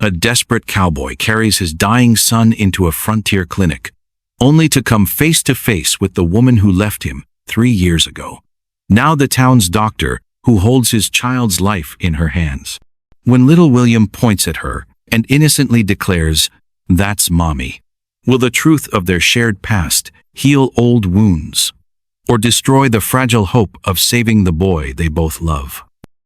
A desperate cowboy carries his dying son into a frontier clinic, only to come face to face with the woman who left him 3 years ago. Now the town's doctor, who holds his child's life in her hands. When little William points at her and innocently declares, "That's Mommy," will the truth of their shared past heal old wounds, or destroy the fragile hope of saving the boy they both love?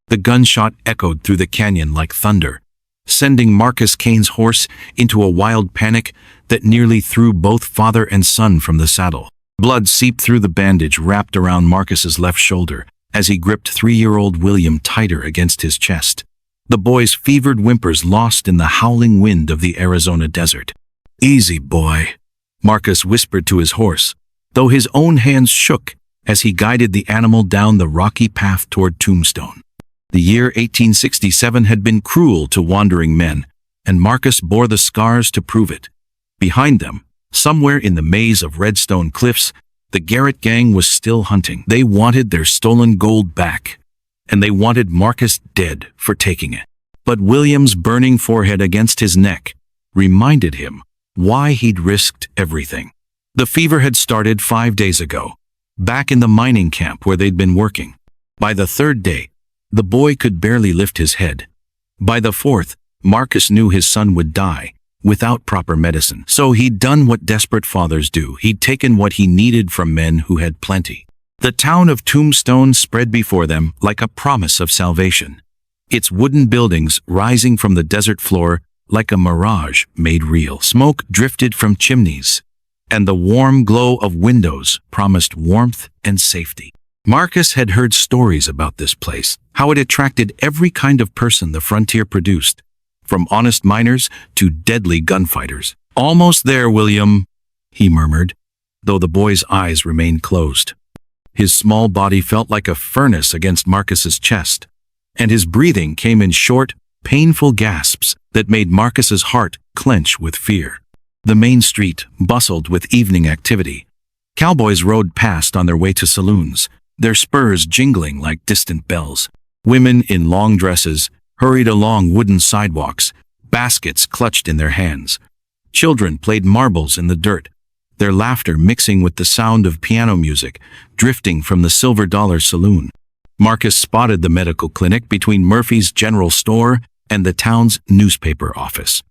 The gunshot echoed through the canyon like thunder, sending Marcus Kane's horse into a wild panic that nearly threw both father and son from the saddle. Blood seeped through the bandage wrapped around Marcus's left shoulder as he gripped 3-year-old William tighter against his chest. The boy's fevered whimpers lost in the howling wind of the Arizona desert. "Easy, boy," Marcus whispered to his horse, though his own hands shook as he guided the animal down the rocky path toward Tombstone. The year 1867 had been cruel to wandering men, and Marcus bore the scars to prove it. Behind them, somewhere in the maze of Redstone Cliffs, the Garrett gang was still hunting. They wanted their stolen gold back, and they wanted Marcus dead for taking it. But William's burning forehead against his neck reminded him why he'd risked everything. The fever had started 5 days ago, back in the mining camp where they'd been working. By the 3rd day, the boy could barely lift his head. By the 4th, Marcus knew his son would die without proper medicine. So he'd done what desperate fathers do. He'd taken what he needed from men who had plenty. The town of Tombstone spread before them like a promise of salvation, its wooden buildings rising from the desert floor like a mirage made real. Smoke drifted from chimneys, and the warm glow of windows promised warmth and safety. Marcus had heard stories about this place, how it attracted every kind of person the frontier produced, from honest miners to deadly gunfighters. "Almost there, William," he murmured, though the boy's eyes remained closed. His small body felt like a furnace against Marcus's chest, and his breathing came in short, painful gasps that made Marcus's heart clench with fear. The main street bustled with evening activity. Cowboys rode past on their way to saloons, their spurs jingling like distant bells. Women in long dresses hurried along wooden sidewalks, baskets clutched in their hands. Children played marbles in the dirt, their laughter mixing with the sound of piano music drifting from the Silver Dollar Saloon. Marcus spotted the medical clinic between Murphy's General Store and the town's newspaper office.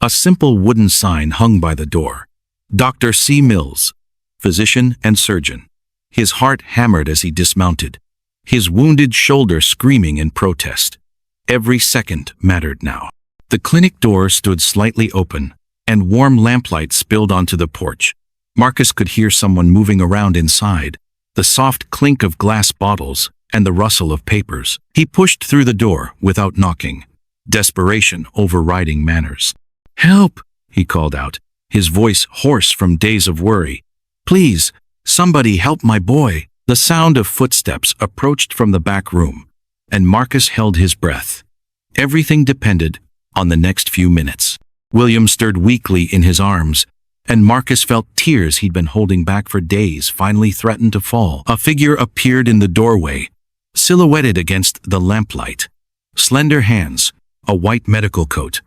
A simple wooden sign hung by the door. Dr. C. Mills, physician and surgeon. His heart hammered as he dismounted, his wounded shoulder screaming in protest. Every second mattered now. The clinic door stood slightly open, and warm lamplight spilled onto the porch. Marcus could hear someone moving around inside, the soft clink of glass bottles and the rustle of papers. He pushed through the door without knocking, desperation overriding manners. "Help!" he called out, his voice hoarse from days of worry. "Please, somebody help my boy." The sound of footsteps approached from the back room, and Marcus held his breath. Everything depended on the next few minutes. William stirred weakly in his arms, and Marcus felt tears he'd been holding back for days finally threatened to fall. A figure appeared in the doorway, silhouetted against the lamplight. Slender hands, a white medical coat,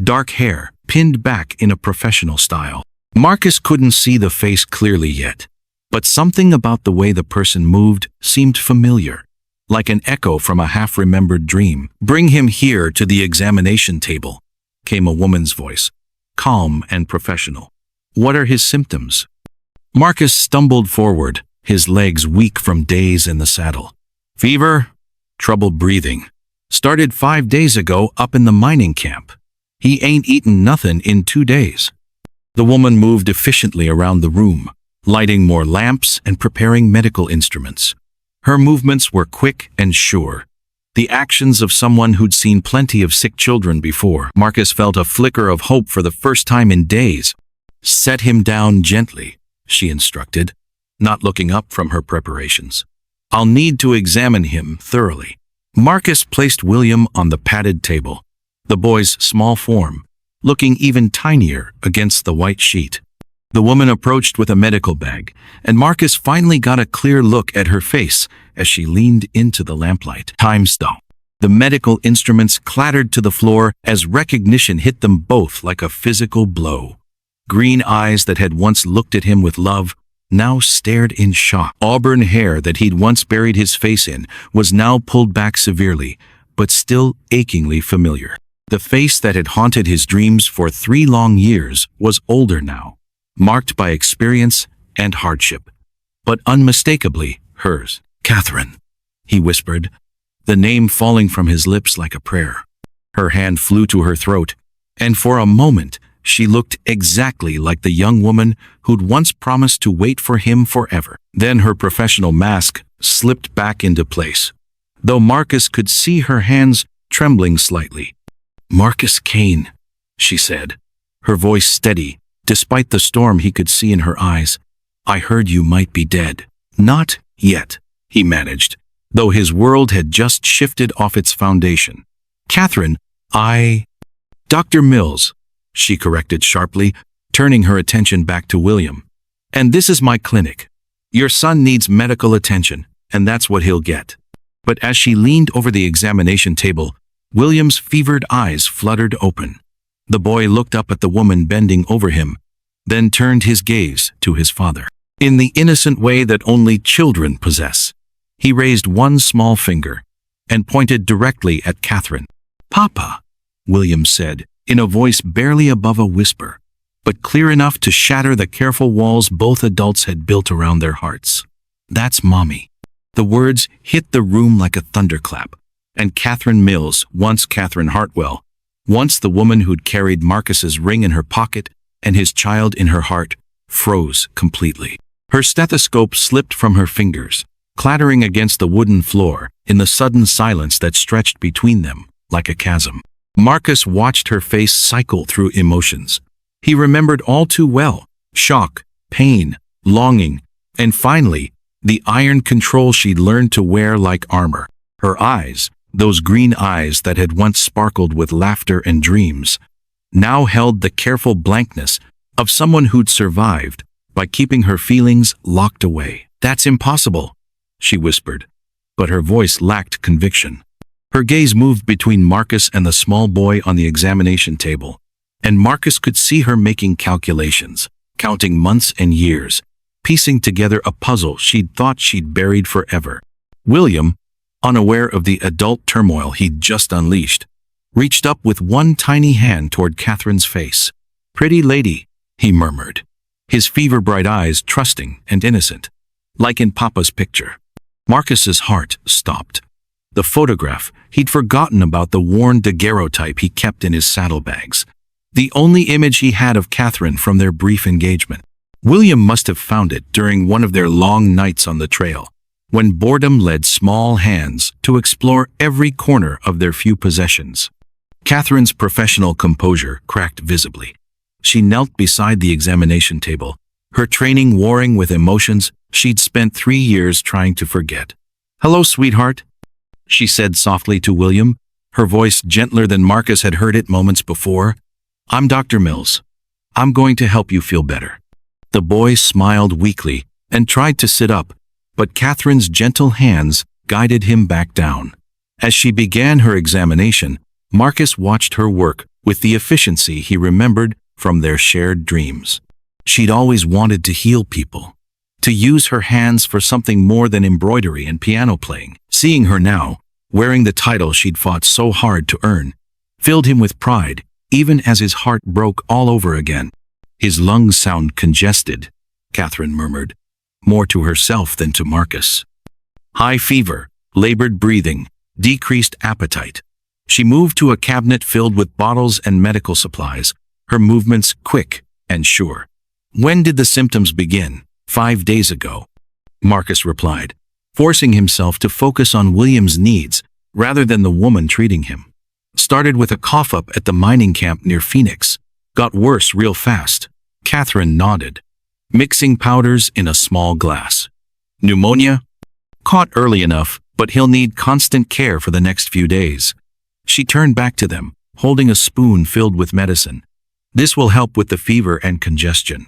dark hair pinned back in a professional style. Marcus couldn't see the face clearly yet, but something about the way the person moved seemed familiar, like an echo from a half-remembered dream. "Bring him here to the examination table," came a woman's voice, calm and professional. "What are his symptoms?" Marcus stumbled forward, his legs weak from days in the saddle. "Fever, trouble breathing. Started 5 days ago up in the mining camp. He ain't eaten nothing in 2 days." The woman moved efficiently around the room, lighting more lamps and preparing medical instruments. Her movements were quick and sure, the actions of someone who'd seen plenty of sick children before. Marcus felt a flicker of hope for the first time in days. "Set him down gently," she instructed, not looking up from her preparations. "I'll need to examine him thoroughly." Marcus placed William on the padded table, the boy's small form looking even tinier against the white sheet. The woman approached with a medical bag, and Marcus finally got a clear look at her face as she leaned into the lamplight. "Time stop," The medical instruments clattered to the floor as recognition hit them both like a physical blow. Green eyes that had once looked at him with love now stared in shock. Auburn hair that he'd once buried his face in was now pulled back severely, but still achingly familiar. The face that had haunted his dreams for 3 long years was older now, marked by experience and hardship, but unmistakably hers. "Catherine," he whispered, the name falling from his lips like a prayer. Her hand flew to her throat, and for a moment she looked exactly like the young woman who'd once promised to wait for him forever. Then her professional mask slipped back into place, though Marcus could see her hands trembling slightly. "Marcus Kane," she said, her voice steady, despite the storm he could see in her eyes. "I heard you might be dead." "Not yet," he managed, though his world had just shifted off its foundation. "Catherine, Dr. Mills," she corrected sharply, turning her attention back to William. "And this is my clinic. Your son needs medical attention, and that's what he'll get." But as she leaned over the examination table, William's fevered eyes fluttered open. The boy looked up at the woman bending over him, then turned his gaze to his father. In the innocent way that only children possess, he raised one small finger and pointed directly at Catherine. "Papa," William said, in a voice barely above a whisper, but clear enough to shatter the careful walls both adults had built around their hearts. "That's Mommy." The words hit the room like a thunderclap, and Catherine Mills, once Catherine Hartwell, once the woman who'd carried Marcus's ring in her pocket and his child in her heart, froze completely. Her stethoscope slipped from her fingers, clattering against the wooden floor in the sudden silence that stretched between them like a chasm. Marcus watched her face cycle through emotions. He remembered all too well: shock, pain, longing, and finally, the iron control she'd learned to wear like armor. Her eyes, those green eyes that had once sparkled with laughter and dreams, now held the careful blankness of someone who'd survived by keeping her feelings locked away. "That's impossible," she whispered, but her voice lacked conviction. Her gaze moved between Marcus and the small boy on the examination table, and Marcus could see her making calculations, counting months and years, piecing together a puzzle she'd thought she'd buried forever. William, unaware of the adult turmoil he'd just unleashed, reached up with one tiny hand toward Catherine's face. "Pretty lady," he murmured, his fever-bright eyes trusting and innocent, like in Papa's picture. Marcus's heart stopped. The photograph, he'd forgotten about the worn daguerreotype he kept in his saddlebags, the only image he had of Catherine from their brief engagement. William must have found it during one of their long nights on the trail, when boredom led small hands to explore every corner of their few possessions. Catherine's professional composure cracked visibly. She knelt beside the examination table, her training warring with emotions she'd spent 3 years trying to forget. "Hello, sweetheart," she said softly to William, her voice gentler than Marcus had heard it moments before. "I'm Dr. Mills. I'm going to help you feel better." The boy smiled weakly and tried to sit up, but Catherine's gentle hands guided him back down. As she began her examination, Marcus watched her work with the efficiency he remembered from their shared dreams. She'd always wanted to heal people, to use her hands for something more than embroidery and piano playing. Seeing her now, wearing the title she'd fought so hard to earn, filled him with pride, even as his heart broke all over again. "His lungs sound congested," Catherine murmured, more to herself than to Marcus. "High fever, labored breathing, decreased appetite." She moved to a cabinet filled with bottles and medical supplies, her movements quick and sure. "When did the symptoms begin?" "5 days ago," Marcus replied, forcing himself to focus on William's needs rather than the woman treating him. "Started with a cough-up at the mining camp near Phoenix. Got worse real fast." Catherine nodded. "Mixing powders in a small glass." "Pneumonia?" "Caught early enough, but he'll need constant care for the next few days." She turned back to them, holding a spoon filled with medicine. "This will help with the fever and congestion."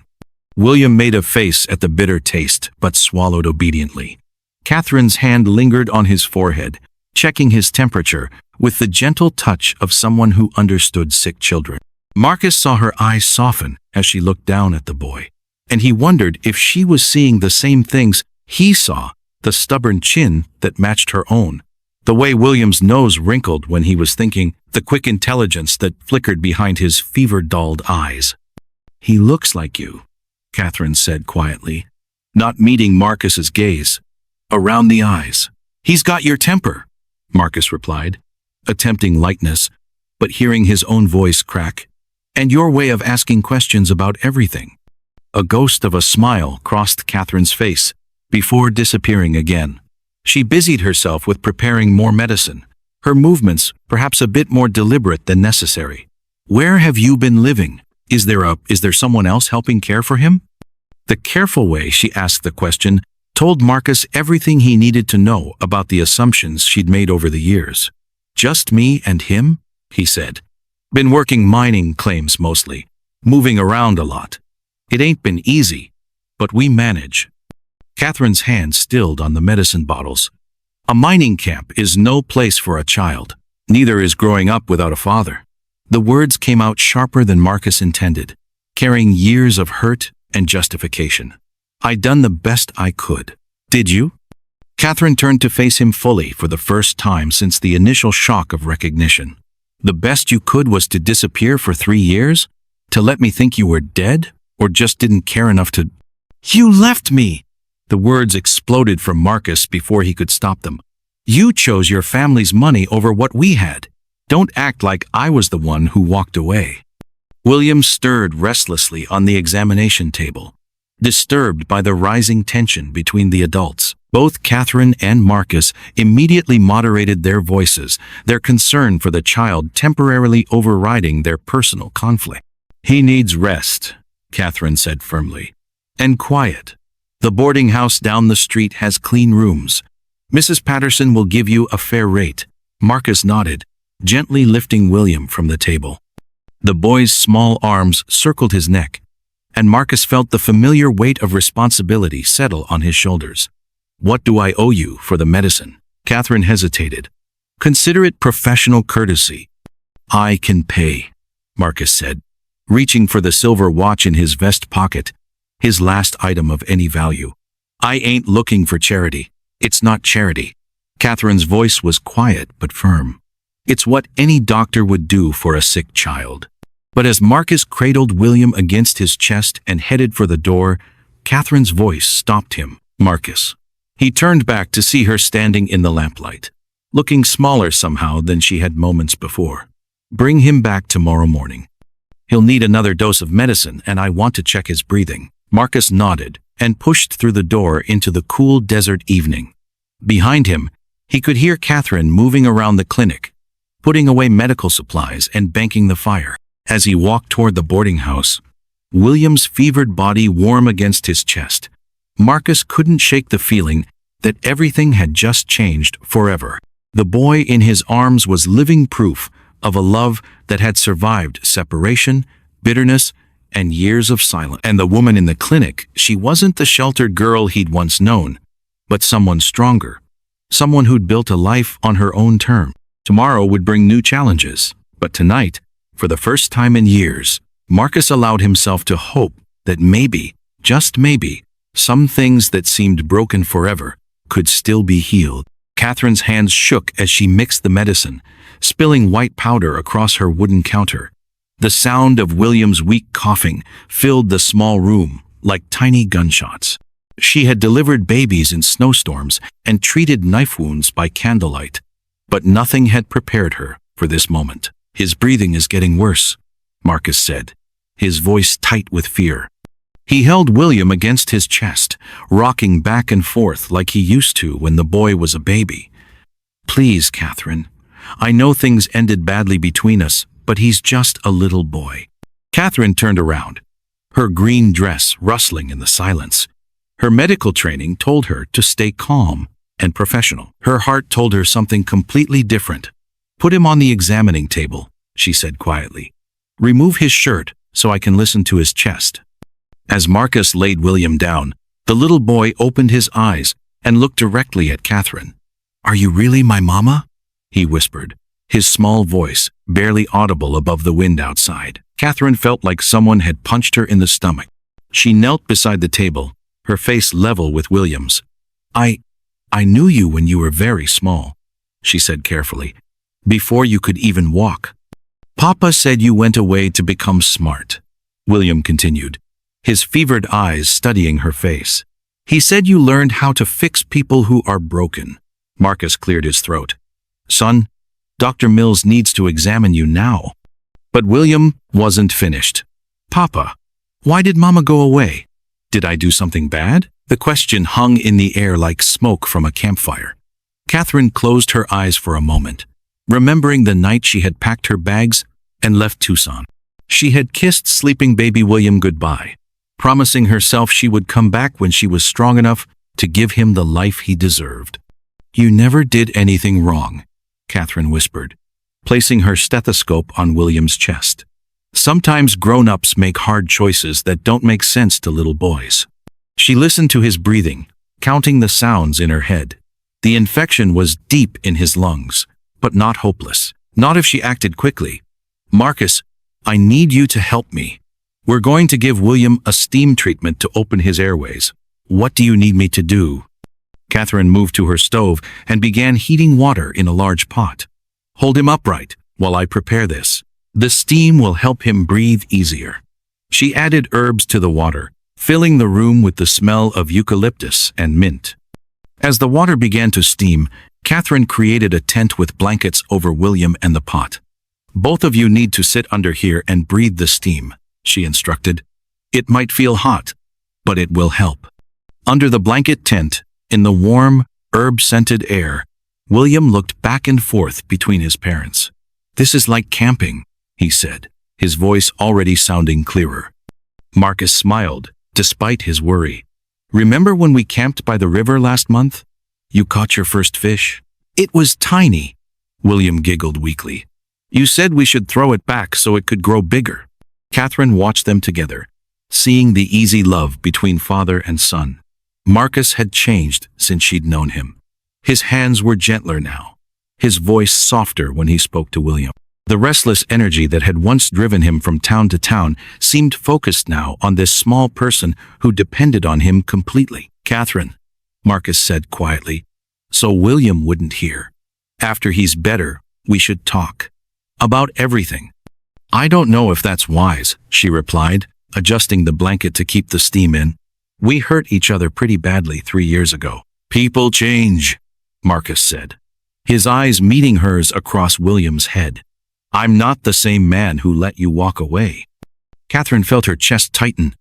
William made a face at the bitter taste, but swallowed obediently. Catherine's hand lingered on his forehead, checking his temperature with the gentle touch of someone who understood sick children. Marcus saw her eyes soften as she looked down at the boy, and he wondered if she was seeing the same things he saw, the stubborn chin that matched her own, the way William's nose wrinkled when he was thinking, the quick intelligence that flickered behind his fever-dulled eyes. "He looks like you," Catherine said quietly, not meeting Marcus's gaze. "Around the eyes." "He's got your temper," Marcus replied, attempting lightness, but hearing his own voice crack. "And your way of asking questions about everything." A ghost of a smile crossed Catherine's face before disappearing again. She busied herself with preparing more medicine, her movements perhaps a bit more deliberate than necessary. "Where have you been living? Is there someone else helping care for him?" The careful way she asked the question told Marcus everything he needed to know about the assumptions she'd made over the years. "Just me and him?" he said. "Been working mining claims mostly, moving around a lot. It ain't been easy, but we manage." Catherine's hand stilled on the medicine bottles. "A mining camp is no place for a child. Neither is growing up without a father." The words came out sharper than Marcus intended, carrying years of hurt and justification. "I done the best I could. Did you?" Catherine turned to face him fully for the first time since the initial shock of recognition. "The best you could was to disappear for 3 years? To let me think you were dead? Or just didn't care enough to—" "You left me!" The words exploded from Marcus before he could stop them. "You chose your family's money over what we had. Don't act like I was the one who walked away." William stirred restlessly on the examination table, disturbed by the rising tension between the adults. Both Catherine and Marcus immediately moderated their voices, their concern for the child temporarily overriding their personal conflict. "He needs rest," Catherine said firmly, "and quiet. The boarding house down the street has clean rooms. Mrs. Patterson will give you a fair rate." Marcus nodded, gently lifting William from the table. The boy's small arms circled his neck, and Marcus felt the familiar weight of responsibility settle on his shoulders. "What do I owe you for the medicine?" Catherine hesitated. "Consider it professional courtesy." "I can pay," Marcus said, reaching for the silver watch in his vest pocket, his last item of any value. "I ain't looking for charity. It's not charity." Catherine's voice was quiet but firm. "It's what any doctor would do for a sick child." But as Marcus cradled William against his chest and headed for the door, Catherine's voice stopped him. "Marcus." He turned back to see her standing in the lamplight, looking smaller somehow than she had moments before. "Bring him back tomorrow morning. He'll need another dose of medicine, and I want to check his breathing." Marcus nodded and pushed through the door into the cool desert evening. Behind him, he could hear Catherine moving around the clinic, putting away medical supplies and banking the fire. As he walked toward the boarding house, William's fevered body warm against his chest, Marcus couldn't shake the feeling that everything had just changed forever. The boy in his arms was living proof of a love that had survived separation, bitterness, and years of silence. And the woman in the clinic, she wasn't the sheltered girl he'd once known, but someone stronger, someone who'd built a life on her own terms. Tomorrow would bring new challenges, but tonight, for the first time in years, Marcus allowed himself to hope that maybe, just maybe, some things that seemed broken forever could still be healed. Catherine's hands shook as she mixed the medicine, spilling white powder across her wooden counter. The sound of William's weak coughing filled the small room like tiny gunshots. She had delivered babies in snowstorms and treated knife wounds by candlelight, but nothing had prepared her for this moment. "His breathing is getting worse," Marcus said, his voice tight with fear. He held William against his chest, rocking back and forth like he used to when the boy was a baby. "Please, Catherine. I know things ended badly between us, but he's just a little boy." Catherine turned around, her green dress rustling in the silence. Her medical training told her to stay calm and professional. Her heart told her something completely different. "Put him on the examining table," she said quietly. "Remove his shirt so I can listen to his chest." As Marcus laid William down, the little boy opened his eyes and looked directly at Catherine. Are you really my mama? He whispered, his small voice barely audible above the wind outside. Catherine felt like someone had punched her in the stomach. She knelt beside the table, her face level with William's. I knew you when you were very small, she said carefully, before you could even walk. Papa said you went away to become smart, William continued, his fevered eyes studying her face. He said you learned how to fix people who are broken. Marcus cleared his throat. Son, Dr. Mills needs to examine you now. But William wasn't finished. Papa, why did Mama go away? Did I do something bad? The question hung in the air like smoke from a campfire. Catherine closed her eyes for a moment, remembering the night she had packed her bags and left Tucson. She had kissed sleeping baby William goodbye, promising herself she would come back when she was strong enough to give him the life he deserved. You never did anything wrong, Catherine whispered, placing her stethoscope on William's chest. Sometimes grown-ups make hard choices that don't make sense to little boys. She listened to his breathing, counting the sounds in her head. The infection was deep in his lungs, but not hopeless. Not if she acted quickly. Marcus, I need you to help me. We're going to give William a steam treatment to open his airways. What do you need me to do? Catherine moved to her stove and began heating water in a large pot. Hold him upright while I prepare this. The steam will help him breathe easier. She added herbs to the water, filling the room with the smell of eucalyptus and mint. As the water began to steam, Catherine created a tent with blankets over William and the pot. Both of you need to sit under here and breathe the steam, she instructed. It might feel hot, but it will help. Under the blanket tent, in the warm, herb-scented air, William looked back and forth between his parents. This is like camping, he said, his voice already sounding clearer. Marcus smiled, despite his worry. Remember when we camped by the river last month? You caught your first fish? It was tiny. William giggled weakly. You said we should throw it back so it could grow bigger. Catherine watched them together, seeing the easy love between father and son. Marcus had changed since she'd known him. His hands were gentler now, his voice softer when he spoke to William. The restless energy that had once driven him from town to town seemed focused now on this small person who depended on him completely. Catherine, Marcus said quietly, so William wouldn't hear. After he's better, we should talk. About everything. I don't know if that's wise, she replied, adjusting the blanket to keep the steam in. We hurt each other pretty badly 3 years ago. People change, Marcus said, his eyes meeting hers across William's head. I'm not the same man who let you walk away. Catherine felt her chest tighten.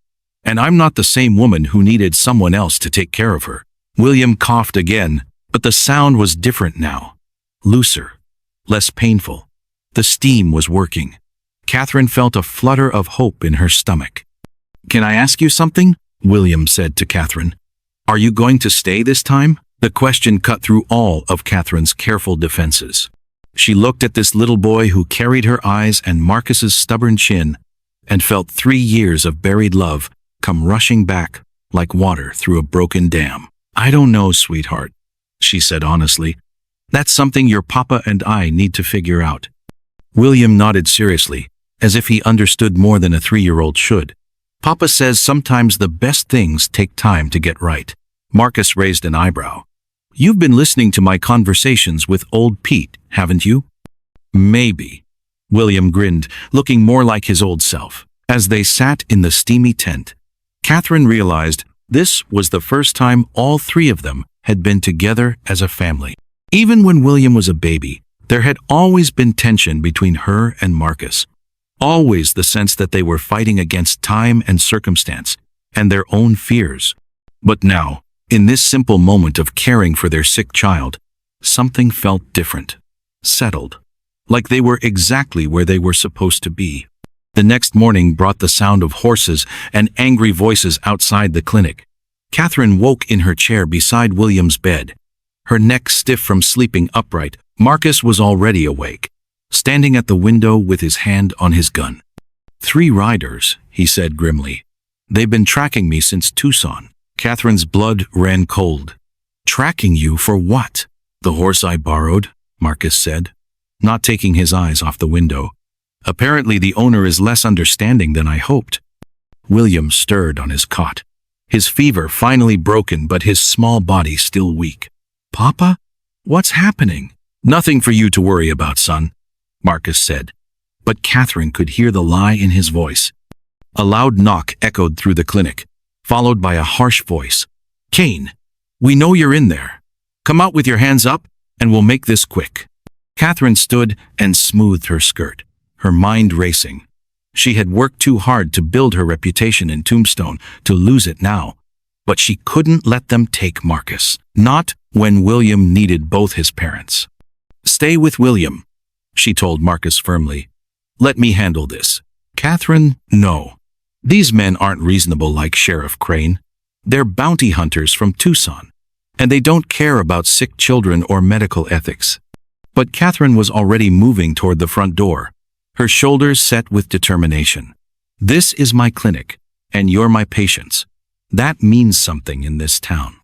And I'm not the same woman who needed someone else to take care of her. William coughed again, but the sound was different now. Looser, less painful. The steam was working. Catherine felt a flutter of hope in her stomach. Can I ask you something? William said to Catherine. Are you going to stay this time? The question cut through all of Catherine's careful defenses. She looked at this little boy who carried her eyes and Marcus's stubborn chin and felt 3 years of buried love come rushing back like water through a broken dam. I don't know, sweetheart, she said honestly. That's something your papa and I need to figure out. William nodded seriously, as if he understood more than a 3-year-old should. Papa says sometimes the best things take time to get right. Marcus raised an eyebrow. You've been listening to my conversations with old Pete, haven't you? Maybe. William grinned, looking more like his old self. As they sat in the steamy tent, Catherine realized this was the first time all 3 of them had been together as a family. Even when William was a baby, there had always been tension between her and Marcus. Always the sense that they were fighting against time and circumstance and their own fears. But now, in this simple moment of caring for their sick child, something felt different, settled, like they were exactly where they were supposed to be. The next morning brought the sound of horses and angry voices outside the clinic. Catherine woke in her chair beside William's bed, her neck stiff from sleeping upright. Marcus was already awake, standing at the window with his hand on his gun. 3 riders, he said grimly. They've been tracking me since Tucson. Catherine's blood ran cold. Tracking you for what? The horse I borrowed, Marcus said, not taking his eyes off the window. Apparently the owner is less understanding than I hoped. William stirred on his cot, his fever finally broken but his small body still weak. Papa? What's happening? Nothing for you to worry about, son, Marcus said. But Catherine could hear the lie in his voice. A loud knock echoed through the clinic, followed by a harsh voice. Kane, we know you're in there. Come out with your hands up, and we'll make this quick. Catherine stood and smoothed her skirt, her mind racing. She had worked too hard to build her reputation in Tombstone to lose it now. But she couldn't let them take Marcus, not when William needed both his parents. Stay with William, she told Marcus firmly. Let me handle this. Catherine, no. These men aren't reasonable like Sheriff Crane. They're bounty hunters from Tucson, and they don't care about sick children or medical ethics. But Catherine was already moving toward the front door, her shoulders set with determination. This is my clinic, and you're my patients. That means something in this town.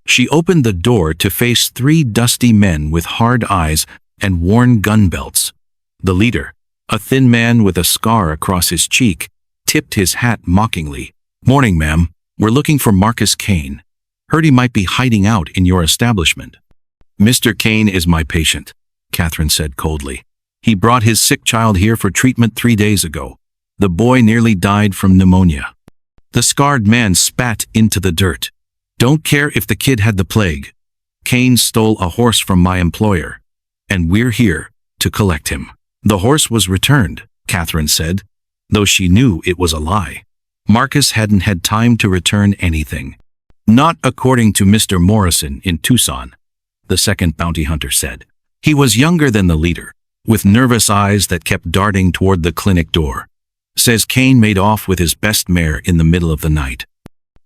She opened the door to face 3 dusty men with hard eyes and worn gun belts. The leader, a thin man with a scar across his cheek, tipped his hat mockingly. Morning, ma'am. We're looking for Marcus Kane. Heard he might be hiding out in your establishment. Mr. Kane is my patient, Catherine said coldly. He brought his sick child here for treatment 3 days ago. The boy nearly died from pneumonia. The scarred man spat into the dirt. Don't care if the kid had the plague. Kane stole a horse from my employer, and we're here to collect him. The horse was returned, Catherine said, though she knew it was a lie. Marcus hadn't had time to return anything. Not according to Mr. Morrison in Tucson, the second bounty hunter said. He was younger than the leader, with nervous eyes that kept darting toward the clinic door. Says Kane made off with his best mare in the middle of the night.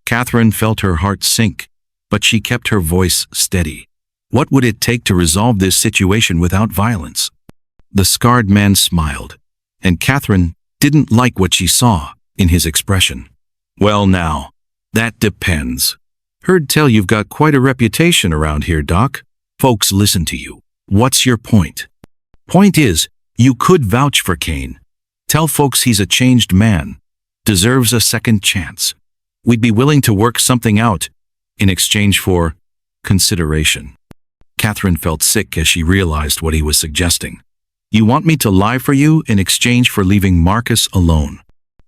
Catherine felt her heart sink, but she kept her voice steady. What would it take to resolve this situation without violence? The scarred man smiled, and Catherine didn't like what she saw in his expression. Well now, that depends. Heard tell you've got quite a reputation around here, Doc. Folks listen to you. What's your point? Point is, you could vouch for Kane. Tell folks he's a changed man, deserves a second chance. We'd be willing to work something out in exchange for consideration. Catherine felt sick as she realized what he was suggesting. You want me to lie for you in exchange for leaving Marcus alone?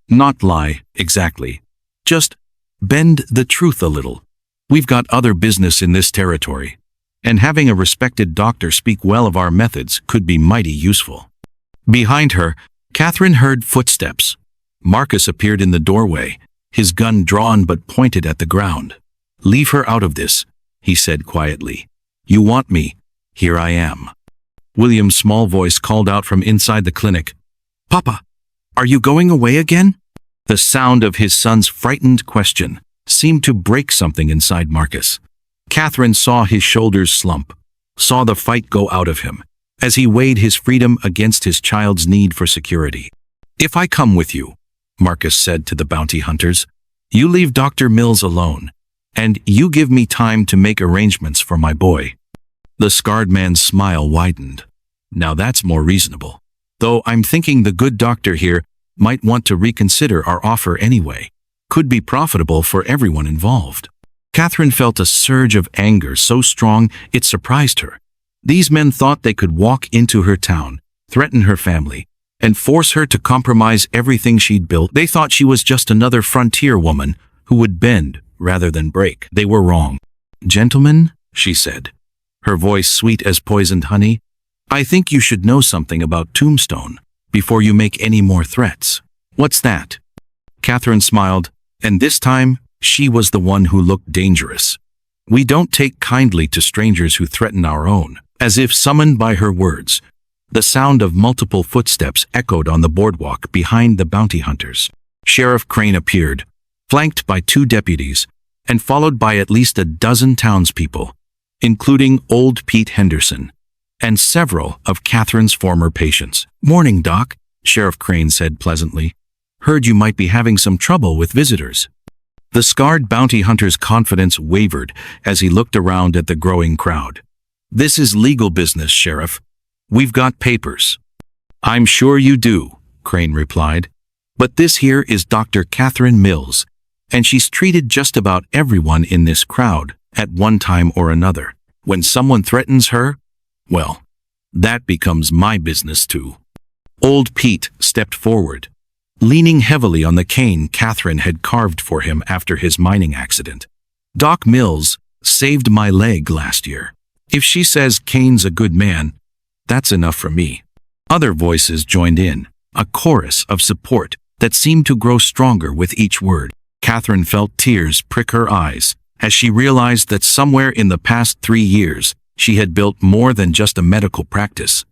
Not lie, exactly. Just bend the truth a little. We've got other business in this territory, and having a respected doctor speak well of our methods could be mighty useful. Behind her, Catherine heard footsteps. Marcus appeared in the doorway, his gun drawn but pointed at the ground. Leave her out of this, he said quietly. You want me? Here I am. William's small voice called out from inside the clinic. Papa, are you going away again? The sound of his son's frightened question seemed to break something inside Marcus. Catherine saw his shoulders slump, saw the fight go out of him, as he weighed his freedom against his child's need for security. If I come with you, Marcus said to the bounty hunters, you leave Dr. Mills alone, and you give me time to make arrangements for my boy. The scarred man's smile widened. Now that's more reasonable. Though I'm thinking the good doctor here might want to reconsider our offer anyway. Could be profitable for everyone involved. Catherine felt a surge of anger so strong it surprised her. These men thought they could walk into her town, threaten her family, and force her to compromise everything she'd built. They thought she was just another frontier woman who would bend rather than break. They were wrong. Gentlemen, she said, her voice sweet as poisoned honey, I think you should know something about Tombstone before you make any more threats. What's that? Catherine smiled, and this time she was the one who looked dangerous. We don't take kindly to strangers who threaten our own. As if summoned by her words, the sound of multiple footsteps echoed on the boardwalk behind the bounty hunters. Sheriff Crane appeared, flanked by 2 deputies, and followed by at least a dozen townspeople, including old Pete Henderson, and several of Catherine's former patients. Morning, Doc, Sheriff Crane said pleasantly. Heard you might be having some trouble with visitors. The scarred bounty hunter's confidence wavered as he looked around at the growing crowd. This is legal business, Sheriff. We've got papers. I'm sure you do, Crane replied. But this here is Dr. Catherine Mills, and she's treated just about everyone in this crowd at one time or another. When someone threatens her, well, that becomes my business too. Old Pete stepped forward, leaning heavily on the cane Catherine had carved for him after his mining accident. Doc Mills saved my leg last year. If she says Kane's a good man, that's enough for me. Other voices joined in, a chorus of support that seemed to grow stronger with each word. Catherine felt tears prick her eyes as she realized that somewhere in the past 3 years, she had built more than just a medical practice.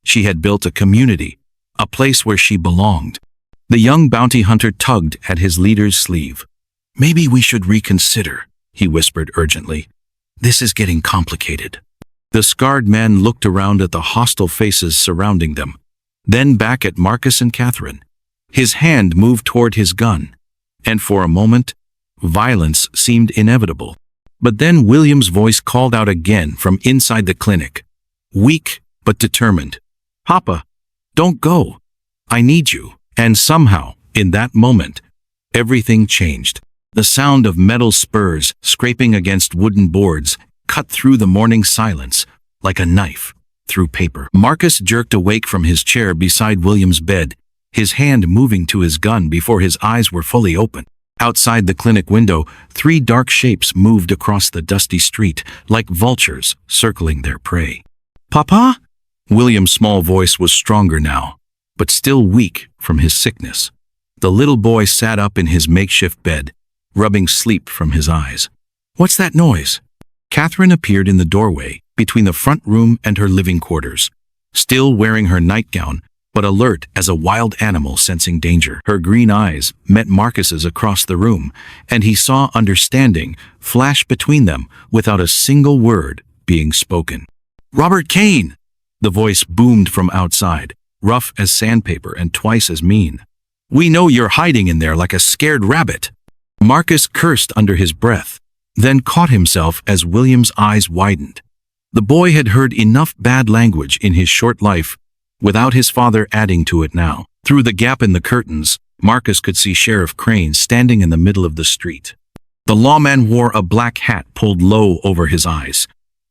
She had built a community, a place where she belonged. The young bounty hunter tugged at his leader's sleeve. Maybe we should reconsider, he whispered urgently. This is getting complicated. The scarred man looked around at the hostile faces surrounding them, then back at Marcus and Catherine. His hand moved toward his gun, and for a moment, violence seemed inevitable. But then William's voice called out again from inside the clinic, weak but determined. Papa, don't go. I need you. And somehow, in that moment, everything changed. The sound of metal spurs scraping against wooden boards cut through the morning silence like a knife through paper. Marcus jerked awake from his chair beside William's bed, his hand moving to his gun before his eyes were fully open. Outside the clinic window, 3 dark shapes moved across the dusty street like vultures circling their prey. Papa? William's small voice was stronger now, but still weak from his sickness. The little boy sat up in his makeshift bed, rubbing sleep from his eyes. What's that noise? Catherine appeared in the doorway between the front room and her living quarters, still wearing her nightgown, but alert as a wild animal sensing danger. Her green eyes met Marcus's across the room, and he saw understanding flash between them without a single word being spoken. Robert Kane! The voice boomed from outside, rough as sandpaper and twice as mean. We know you're hiding in there like a scared rabbit. Marcus cursed under his breath, then caught himself as William's eyes widened. The boy had heard enough bad language in his short life without his father adding to it now. Through the gap in the curtains, Marcus could see Sheriff Crane standing in the middle of the street. The lawman wore a black hat pulled low over his eyes,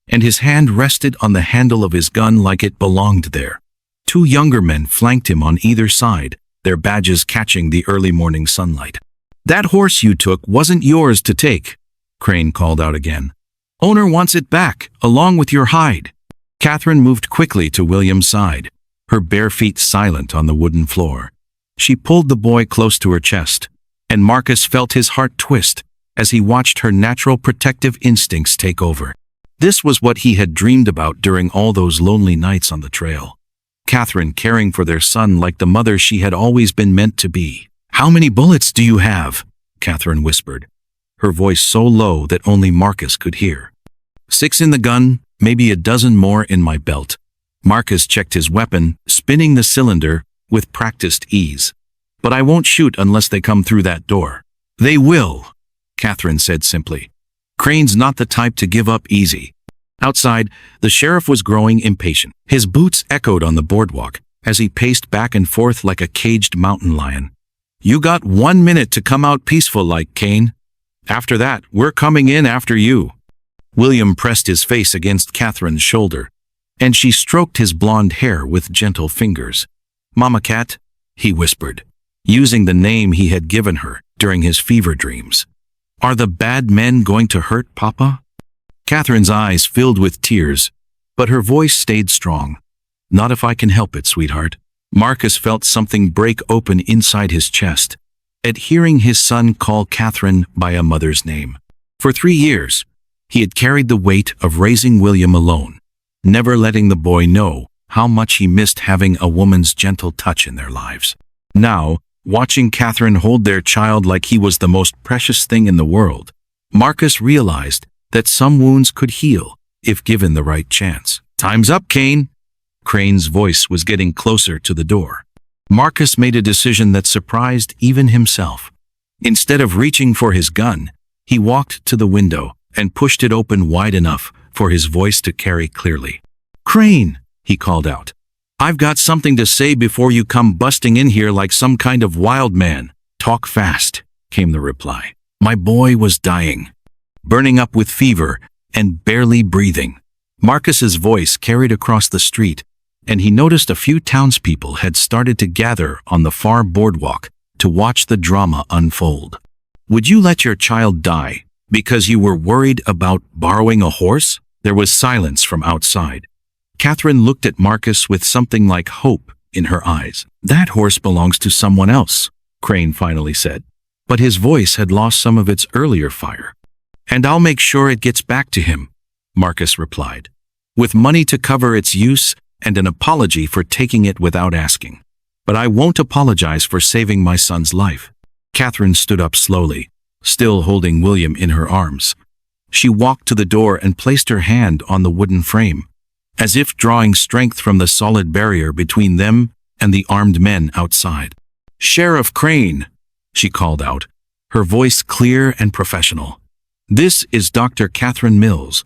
and his hand rested on the handle of his gun like it belonged there. 2 younger men flanked him on either side, their badges catching the early morning sunlight. That horse you took wasn't yours to take, Crane called out again. Owner wants it back, along with your hide. Catherine moved quickly to William's side, her bare feet silent on the wooden floor. She pulled the boy close to her chest, and Marcus felt his heart twist as he watched her natural protective instincts take over. This was what he had dreamed about during all those lonely nights on the trail. Catherine caring for their son like the mother she had always been meant to be. How many bullets do you have? Catherine whispered, her voice so low that only Marcus could hear. 6 in the gun, maybe a dozen more in my belt. Marcus checked his weapon, spinning the cylinder with practiced ease. But I won't shoot unless they come through that door. They will, Catherine said simply. Crane's not the type to give up easy. Outside, the sheriff was growing impatient. His boots echoed on the boardwalk as he paced back and forth like a caged mountain lion. You got 1 minute to come out peaceful like, Kane. After that, we're coming in after you. William pressed his face against Catherine's shoulder, and she stroked his blonde hair with gentle fingers. Mama Cat, he whispered, using the name he had given her during his fever dreams. Are the bad men going to hurt Papa? Catherine's eyes filled with tears, but her voice stayed strong. Not if I can help it, sweetheart. Marcus felt something break open inside his chest at hearing his son call Catherine by a mother's name. For 3 years, he had carried the weight of raising William alone, never letting the boy know how much he missed having a woman's gentle touch in their lives. Now, watching Catherine hold their child like he was the most precious thing in the world, Marcus realized that some wounds could heal if given the right chance. Time's up, Kane. Crane's voice was getting closer to the door. Marcus made a decision that surprised even himself. Instead of reaching for his gun, he walked to the window and pushed it open wide enough for his voice to carry clearly. "Crane," he called out. "I've got something to say before you come busting in here like some kind of wild man." "Talk fast," came the reply. "My boy was dying, burning up with fever and barely breathing." Marcus's voice carried across the street, and he noticed a few townspeople had started to gather on the far boardwalk to watch the drama unfold. "Would you let your child die because you were worried about borrowing a horse?" There was silence from outside. Catherine looked at Marcus with something like hope in her eyes. "That horse belongs to someone else," Crane finally said, but his voice had lost some of its earlier fire. "And I'll make sure it gets back to him," Marcus replied, "with money to cover its use and an apology for taking it without asking. But I won't apologize for saving my son's life." Catherine stood up slowly, still holding William in her arms. She walked to the door and placed her hand on the wooden frame, as if drawing strength from the solid barrier between them and the armed men outside. "Sheriff Crane," she called out, her voice clear and professional. "This is Dr. Catherine Mills.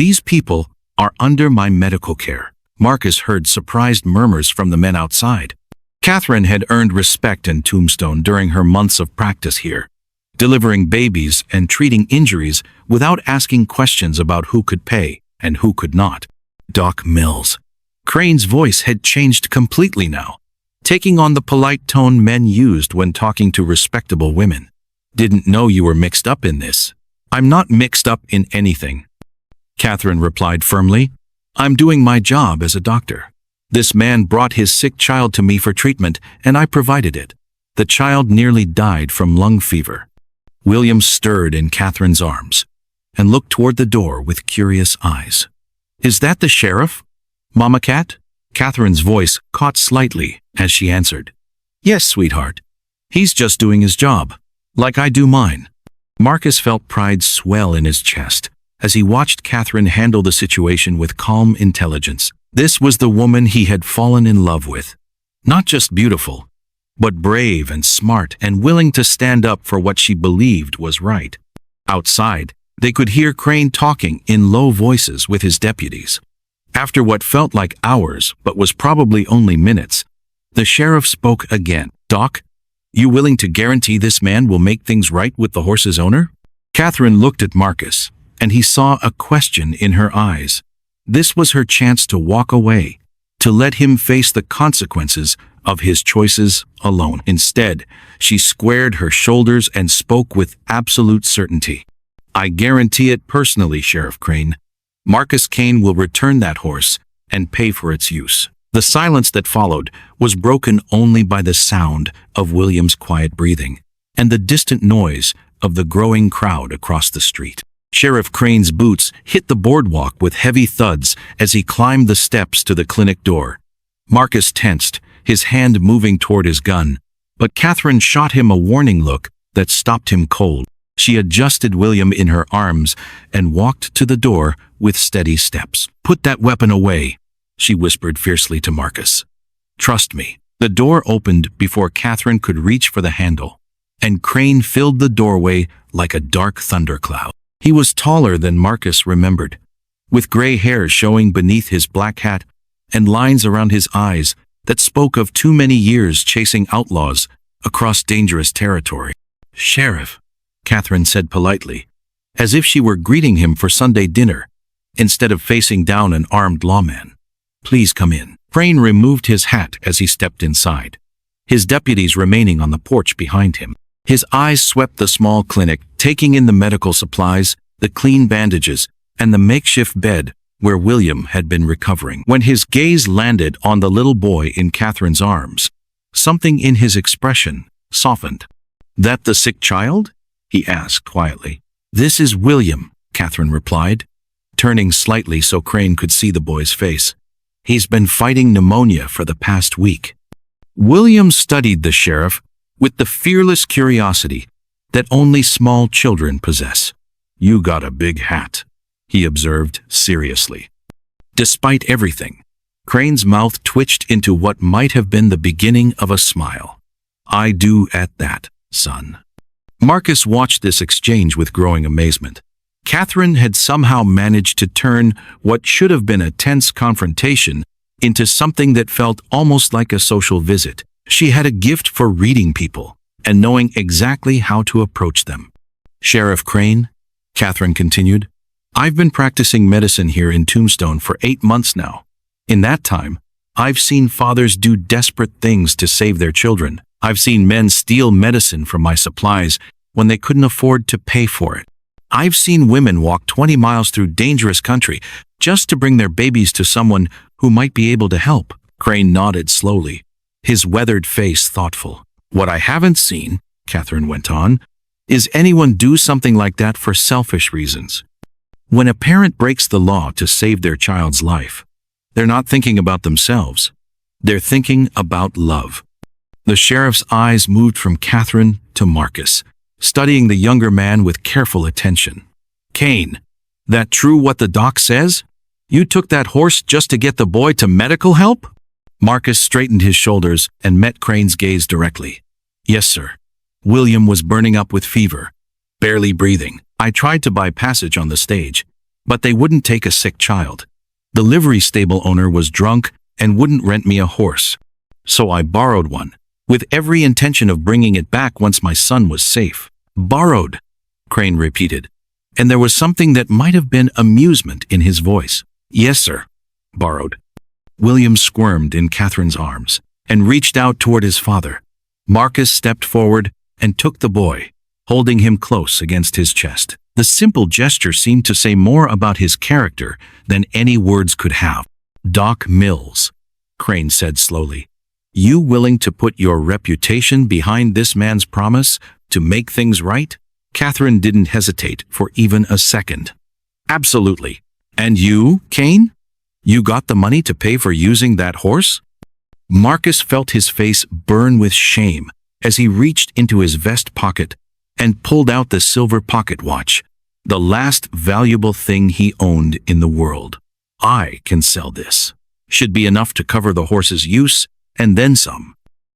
These people are under my medical care." Marcus heard surprised murmurs from the men outside. Catherine had earned respect in Tombstone during her months of practice here, delivering babies and treating injuries without asking questions about who could pay and who could not. "Doc Mills." Crane's voice had changed completely now, taking on the polite tone men used when talking to respectable women. "Didn't know you were mixed up in this." "I'm not mixed up in anything," Catherine replied firmly. "I'm doing my job as a doctor. This man brought his sick child to me for treatment, and I provided it. The child nearly died from lung fever." William stirred in Catherine's arms and looked toward the door with curious eyes. "Is that the sheriff, Mama Cat?" Catherine's voice caught slightly as she answered. "Yes, sweetheart. He's just doing his job, like I do mine." Marcus felt pride swell in his chest as he watched Catherine handle the situation with calm intelligence. This was the woman he had fallen in love with. Not just beautiful, but brave and smart and willing to stand up for what she believed was right. Outside, they could hear Crane talking in low voices with his deputies. After what felt like hours but was probably only minutes, the sheriff spoke again. "Doc, you willing to guarantee this man will make things right with the horse's owner?" Catherine looked at Marcus, and he saw a question in her eyes. This was her chance to walk away, to let him face the consequences of his choices alone. Instead, she squared her shoulders and spoke with absolute certainty. "I guarantee it personally, Sheriff Crane. Marcus Kane will return that horse and pay for its use." The silence that followed was broken only by the sound of William's quiet breathing and the distant noise of the growing crowd across the street. Sheriff Crane's boots hit the boardwalk with heavy thuds as he climbed the steps to the clinic door. Marcus tensed, his hand moving toward his gun, but Catherine shot him a warning look that stopped him cold. She adjusted William in her arms and walked to the door with steady steps. "Put that weapon away," she whispered fiercely to Marcus. "Trust me." The door opened before Catherine could reach for the handle, and Crane filled the doorway like a dark thundercloud. He was taller than Marcus remembered, with gray hair showing beneath his black hat and lines around his eyes that spoke of too many years chasing outlaws across dangerous territory. "Sheriff," Catherine said politely, as if she were greeting him for Sunday dinner, instead of facing down an armed lawman. "Please come in." Crane removed his hat as he stepped inside, his deputies remaining on the porch behind him. His eyes swept the small clinic, taking in the medical supplies, the clean bandages, and the makeshift bed where William had been recovering. When his gaze landed on the little boy in Catherine's arms, something in his expression softened. "That the sick child?" he asked quietly. "This is William," Catherine replied, turning slightly so Crane could see the boy's face. "He's been fighting pneumonia for the past week." William studied the sheriff with the fearless curiosity that only small children possess. "You got a big hat," he observed seriously. Despite everything, Crane's mouth twitched into what might have been the beginning of a smile. "I do at that, son." Marcus watched this exchange with growing amazement. Catherine had somehow managed to turn what should have been a tense confrontation into something that felt almost like a social visit. She had a gift for reading people and knowing exactly how to approach them. "Sheriff Crane," Catherine continued, "I've been practicing medicine here in Tombstone for 8 months now. In that time, I've seen fathers do desperate things to save their children. I've seen men steal medicine from my supplies when they couldn't afford to pay for it. I've seen women walk 20 miles through dangerous country just to bring their babies to someone who might be able to help." Crane nodded slowly, his weathered face thoughtful. "What I haven't seen," Catherine went on, "is anyone do something like that for selfish reasons. When a parent breaks the law to save their child's life, they're not thinking about themselves. They're thinking about love." The sheriff's eyes moved from Catherine to Marcus, studying the younger man with careful attention. "Kane, that true what the doc says? You took that horse just to get the boy to medical help?" Marcus straightened his shoulders and met Crane's gaze directly. "Yes, sir. William was burning up with fever, barely breathing. I tried to buy passage on the stage, but they wouldn't take a sick child. The livery stable owner was drunk and wouldn't rent me a horse. So I borrowed one, with every intention of bringing it back once my son was safe." "Borrowed," Crane repeated, and there was something that might have been amusement in his voice. "Yes, sir. Borrowed." William squirmed in Catherine's arms and reached out toward his father. Marcus stepped forward and took the boy, holding him close against his chest. The simple gesture seemed to say more about his character than any words could have. "Doc Mills," Crane said slowly, "you willing to put your reputation behind this man's promise to make things right?" Catherine didn't hesitate for even a second. "Absolutely. And you, Kane? You got the money to pay for using that horse?" Marcus felt his face burn with shame as he reached into his vest pocket and pulled out the silver pocket watch, the last valuable thing he owned in the world. "I can sell this. Should be enough to cover the horse's use and then some."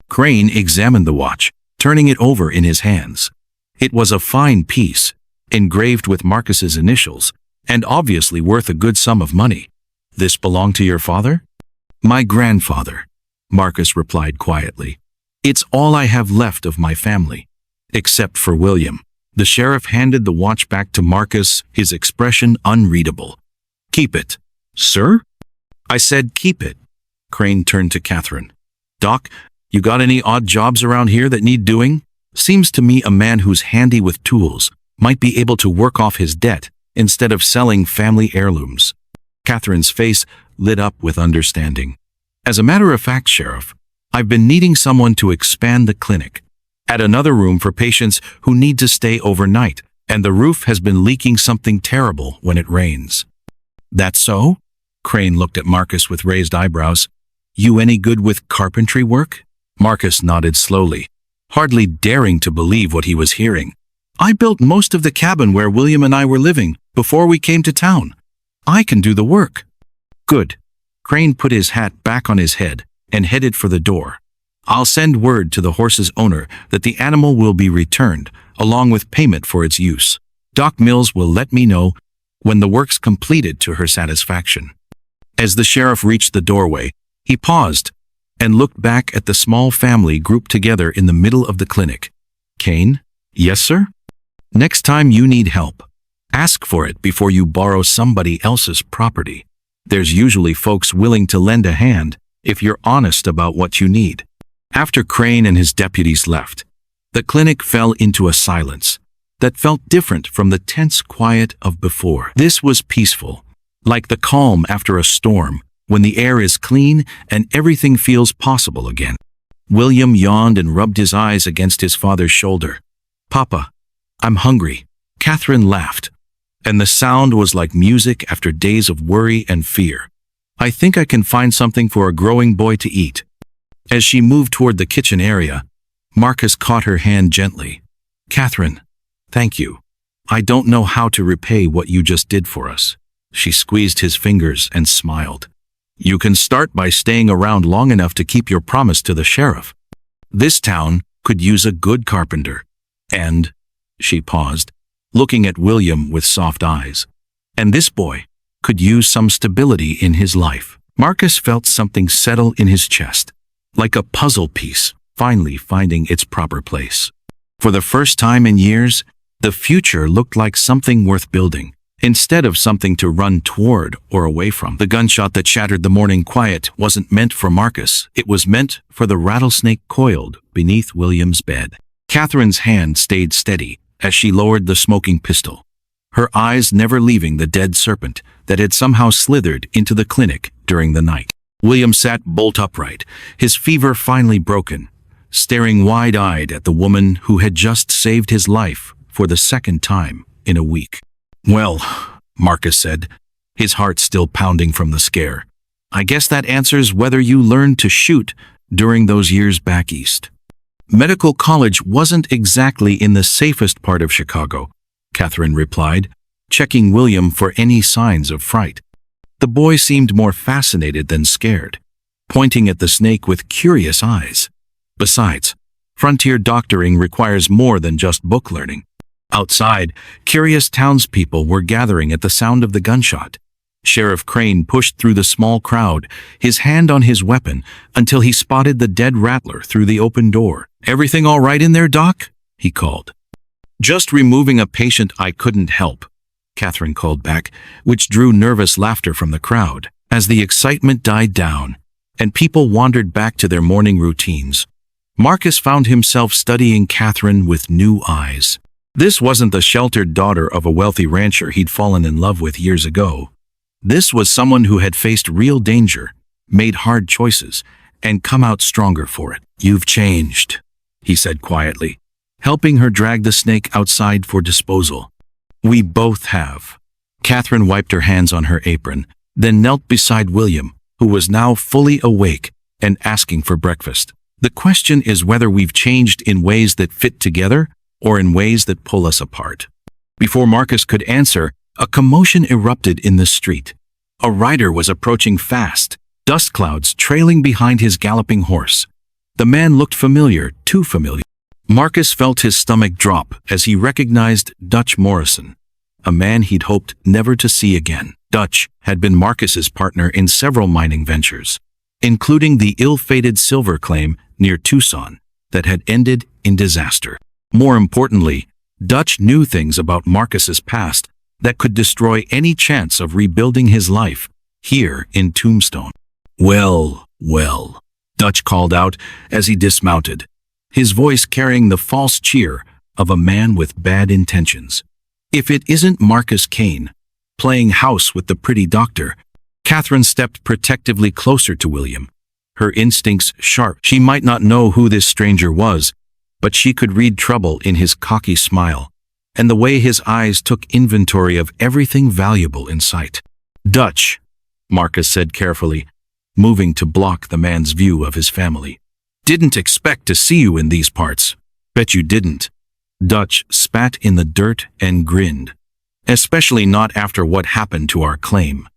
Crane examined the watch, turning it over in his hands. It was a fine piece, engraved with Marcus's initials, and obviously worth a good sum of money. "This belonged to your father?" "My grandfather," Marcus replied quietly. "It's all I have left of my family, except for William." The sheriff handed the watch back to Marcus, his expression unreadable. "Keep it." "Sir?" "I said keep it." Crane turned to Catherine. "Doc, you got any odd jobs around here that need doing? Seems to me a man who's handy with tools might be able to work off his debt instead of selling family heirlooms." Catherine's face lit up with understanding. "As a matter of fact, Sheriff, I've been needing someone to expand the clinic. Add another room for patients who need to stay overnight, and the roof has been leaking something terrible when it rains." "That's so?" Crane looked at Marcus with raised eyebrows. "You any good with carpentry work?" Marcus nodded slowly, hardly daring to believe what he was hearing. "I built most of the cabin where William and I were living before we came to town. I can do the work." "Good." Crane put his hat back on his head and headed for the door. "I'll send word to the horse's owner that the animal will be returned, along with payment for its use. Doc Mills will let me know when the work's completed to her satisfaction." As the sheriff reached the doorway, he paused and looked back at the small family grouped together in the middle of the clinic. "Kane?" "Yes, sir?" "Next time you need help, ask for it before you borrow somebody else's property. There's usually folks willing to lend a hand if you're honest about what you need." After Crane and his deputies left, the clinic fell into a silence that felt different from the tense quiet of before. This was peaceful, like the calm after a storm, when the air is clean and everything feels possible again. William yawned and rubbed his eyes against his father's shoulder. "Papa, I'm hungry." Catherine laughed, and the sound was like music after days of worry and fear. "I think I can find something for a growing boy to eat." As she moved toward the kitchen area, Marcus caught her hand gently. "Catherine, thank you. I don't know how to repay what you just did for us." She squeezed his fingers and smiled. "You can start by staying around long enough to keep your promise to the sheriff. This town could use a good carpenter. And," she paused, looking at William with soft eyes. And this boy could use some stability in his life. Marcus felt something settle in his chest, like a puzzle piece finally finding its proper place. For the first time in years, the future looked like something worth building, instead of something to run toward or away from. The gunshot that shattered the morning quiet wasn't meant for Marcus. It was meant for the rattlesnake coiled beneath William's bed. Catherine's hand stayed steady as she lowered the smoking pistol, her eyes never leaving the dead serpent that had somehow slithered into the clinic during the night. William sat bolt upright, his fever finally broken, staring wide-eyed at the woman who had just saved his life for the second time in a week. "Well," Marcus said, his heart still pounding from the scare, "I guess that answers whether you learned to shoot during those years back east." Medical college wasn't exactly in the safest part of Chicago, Catherine replied, checking William for any signs of fright. The boy seemed more fascinated than scared, pointing at the snake with curious eyes. Besides, frontier doctoring requires more than just book learning. Outside, curious townspeople were gathering at the sound of the gunshot. Sheriff Crane pushed through the small crowd, his hand on his weapon, until he spotted the dead rattler through the open door. "Everything all right in there, Doc?" he called. "Just removing a patient I couldn't help," Catherine called back, which drew nervous laughter from the crowd. As the excitement died down and people wandered back to their morning routines, Marcus found himself studying Catherine with new eyes. This wasn't the sheltered daughter of a wealthy rancher he'd fallen in love with years ago. This was someone who had faced real danger, made hard choices, and come out stronger for it. "You've changed," he said quietly, helping her drag the snake outside for disposal. "We both have." Catherine wiped her hands on her apron, then knelt beside William, who was now fully awake and asking for breakfast. "The question is whether we've changed in ways that fit together or in ways that pull us apart." Before Marcus could answer, a commotion erupted in the street. A rider was approaching fast, dust clouds trailing behind his galloping horse. The man looked familiar, too familiar. Marcus felt his stomach drop as he recognized Dutch Morrison, a man he'd hoped never to see again. Dutch had been Marcus's partner in several mining ventures, including the ill-fated silver claim near Tucson that had ended in disaster. More importantly, Dutch knew things about Marcus's past that could destroy any chance of rebuilding his life here in Tombstone. "Well, well," Dutch called out as he dismounted, his voice carrying the false cheer of a man with bad intentions. "If it isn't Marcus Kane, playing house with the pretty doctor." Catherine stepped protectively closer to William, her instincts sharp. She might not know who this stranger was, but she could read trouble in his cocky smile and the way his eyes took inventory of everything valuable in sight. "Dutch," Marcus said carefully, moving to block the man's view of his family. "Didn't expect to see you in these parts." "Bet you didn't." Dutch spat in the dirt and grinned. "Especially not after what happened to our claim.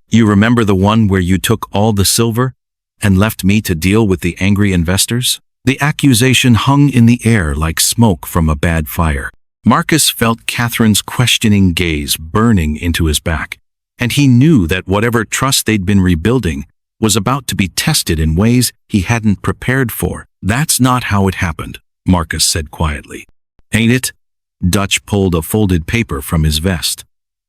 You remember the one where you took all the silver and left me to deal with the angry investors?" The accusation hung in the air like smoke from a bad fire. Marcus felt Catherine's questioning gaze burning into his back, and he knew that whatever trust they'd been rebuilding was about to be tested in ways he hadn't prepared for. "That's not how it happened," Marcus said quietly. "Ain't it?" Dutch pulled a folded paper from his vest.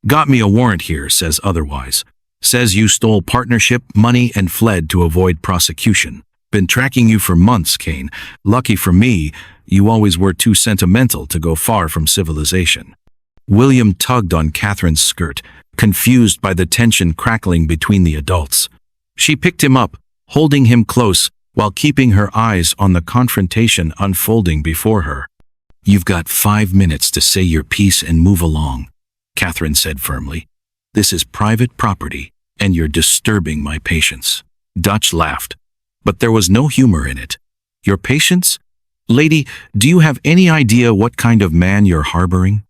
"Got me a warrant here, says otherwise. Says you stole partnership money and fled to avoid prosecution. Been tracking you for months, Kane. Lucky for me, you always were too sentimental to go far from civilization." William tugged on Catherine's skirt, confused by the tension crackling between the adults. She picked him up, holding him close while keeping her eyes on the confrontation unfolding before her. "You've got 5 minutes to say your piece and move along," Catherine said firmly. "This is private property, and you're disturbing my patience." Dutch laughed, but there was no humor in it. "Your patience? Lady, do you have any idea what kind of man you're harboring?